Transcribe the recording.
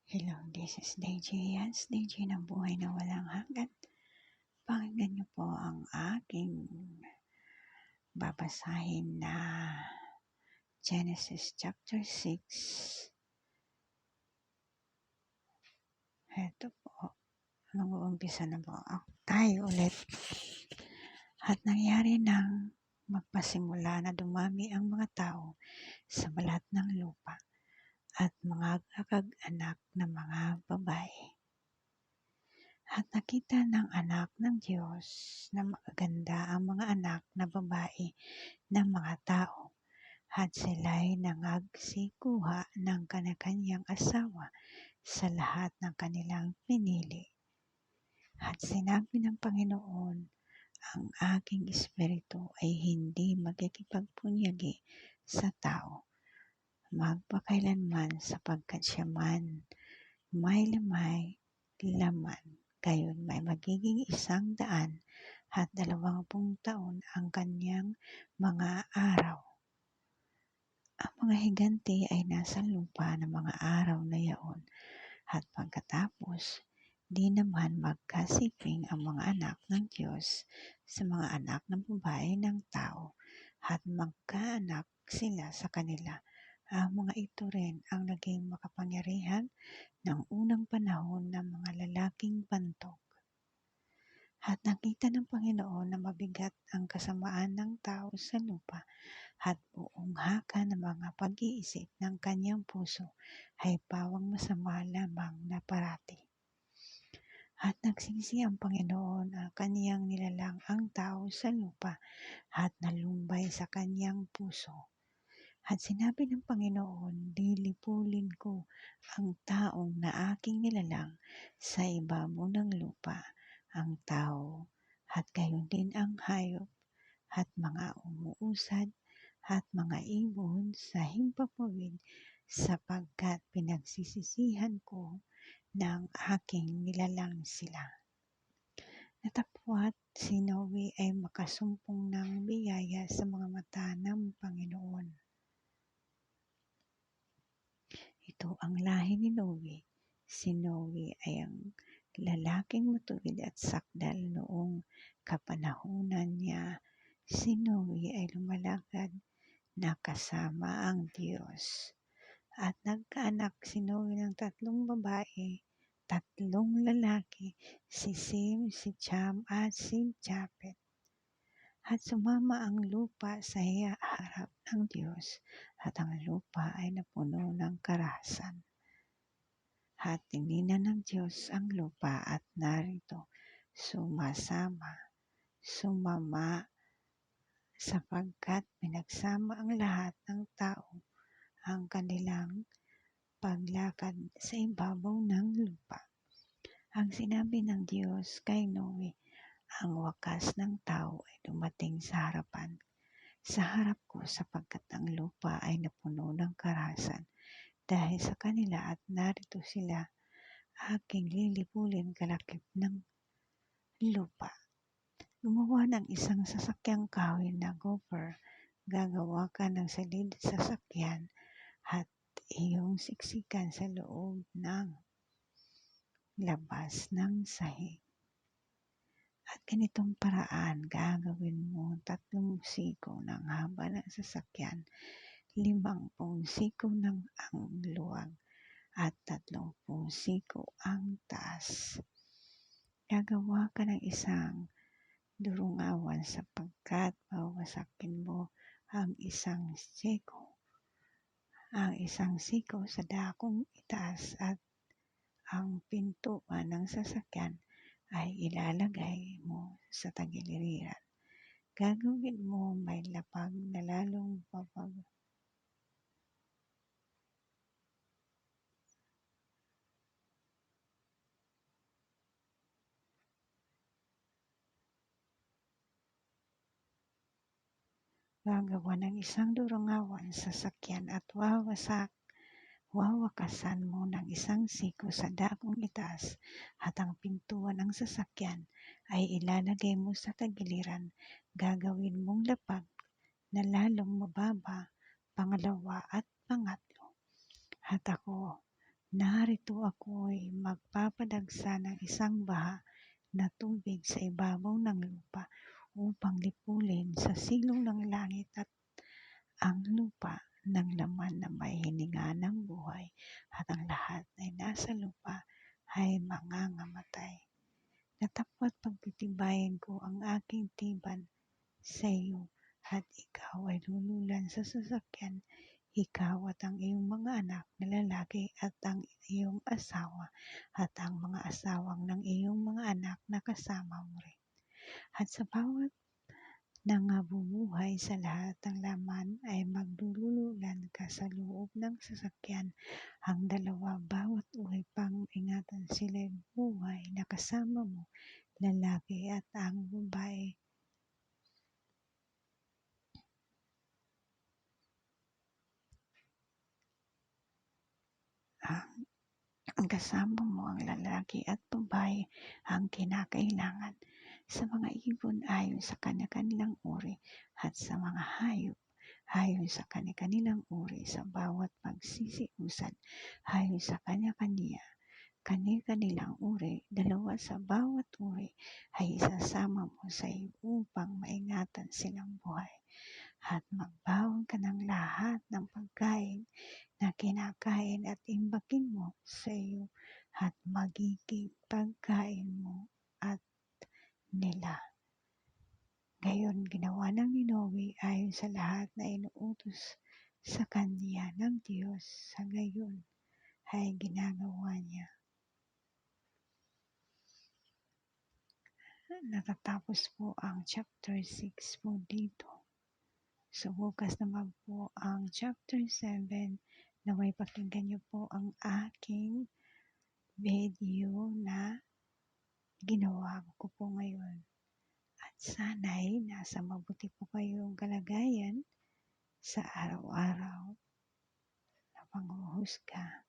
Hello, this is DJ Yans, DJ ng buhay na walang hanggan. Pakinggan niyo po ang aking babasahin na Genesis chapter 6. Ito po, mag-uumpisa na po tayo ulit. At nangyari nang magpasimula na dumami ang mga tao sa balat ng lupa at mga kag-anak na mga babae. At nakita ng anak ng Diyos na magaganda ang mga anak na babae ng mga tao, at sila'y nangagsikuha ng kanya-kanyang asawa sa lahat ng kanilang pinili. At sinabi ng Panginoon, ang aking espiritu ay hindi magkikipagpunyagi sa tao, magpakailanman, sapagkat siya man may laman. Gayon may magiging 120 taon ang kanyang mga araw. Ang mga higante ay nasa lupa ng mga araw na yaon, at pagkatapos, di naman magkasiping ang mga anak ng Diyos sa mga anak ng babae ng tao, at magkaanak sila sa kanila. Ang mga ito rin ang naging makapangyarihan ng unang panahon ng mga lalaking bantog. At nakita ng Panginoon na mabigat ang kasamaan ng tao sa lupa, at buong haka ng mga pag-iisip ng kanyang puso ay pawang masama lamang na parati. At nagsisi ang Panginoon ang kaniyang nilalang ang tao sa lupa, at nalumbay sa kaniyang puso. At sinabi ng Panginoon, lilipulin ko ang taong na aking nilalang sa ibabaw ng lupa, ang tao, at gayon din ang hayop, at mga umuusad, at mga ibon sa himpapawid, sapagkat pinagsisisihan ko ng aking nilalang sila. Natapwat si Noe ay makasumpong ng biyaya sa mga mata ng Panginoon. Ito ang lahi ni Noe. Si Noe ay ang lalaking matuwid at sakdal noong kapanahunan niya. Si Noe ay lumalakad na kasama ang Diyos. At nagkaanak si Noe ng 3 babae, 3 lalaki, si Sem, si Cham, at si Japhet. At sumama ang lupa sa harap ng Diyos, at ang lupa ay napuno ng karahasan. At tiningnan ng Diyos ang lupa, at narito sumama, sapagkat pinagsama ang lahat ng tao ang kanilang paglakad sa ibabaw ng lupa. Ang sinabi ng Diyos kay Noe, ang wakas ng tao ay dumating sa harap ko, sapagkat ang lupa ay napuno ng karahasan dahil sa kanila, at narito sila aking lilipulin kalakip ng lupa. Gumawa ng isang sasakyang kahoy na gopher, gagawa ka ng silid sa sasakyan, at iyong siksikan sa loob ng labas ng sahig. At ganitong paraan, gagawin mo 3 siko ng haba ng sasakyan, 50 siko ng ang luwag, at 30 siko ang taas. Gagawa ka ng isang durungawan, sapagkat wawasakin mo ang isang siko sa dakong itaas, at ang pintuan ng sasakyan ay ilalagay mo sa tagiliran. Gagawin mo may lapag na lalong gagawa ng isang durungawan sa sasakyan, at wawakasan mo ng isang siko sa dakong itaas, at ang pintuan ng sasakyan ay ilalagay mo sa tagiliran. Gagawin mong lapag na lalong mababa, pangalawa at pangatlo. At ako Narito ako'y magpapadagsa ng isang baha na tubig sa ibabaw ng lupa upang lipulin sa silong ng langit at ang lupa ng laman na may hininga ng buhay, at ang lahat ay nasa lupa ay mangangamatay. Natapat pagtitibayin ko ang aking tipan sa iyo, at ikaw ay lululan sa sasakyan, ikaw at ang iyong mga anak na lalaki at ang iyong asawa at ang mga asawang ng iyong mga anak na kasama mo rin. At sa bawat nangabubuhay sa lahat ng laman ay maglululan ka sa loob ng sasakyan. Ang dalawa bawat uwi pang ingatan sila'y buhay na kasama mo, lalaki at ang babae. Ang kasama mo ang lalaki at babae ang kinakailangan sa mga ibon ayon sa kanilang uri, at sa mga hayop ayon sa kanilang uri, sa bawat pagsisiusad ayon sa kanilang uri, dalawa sa bawat uri ay isasama mo sa iyo upang maingatan silang buhay. At magbaon ka ng lahat ng pagkain na kinakain at imbakin mo sa iyo, at magiging pagkain mo at nila. Gayon ginawa ni Noe ayon sa lahat na inuutos sa kanya ng Diyos, sa gayon ay ginagawa niya. Natatapos po ang chapter 6 po dito. So bukas naman po ang chapter 7. Naway pakinggan niyo po ang aking video na ginawa ko po ngayon. At sana'y nasa mabuti po kayong kalagayan sa araw-araw na panghuhusga.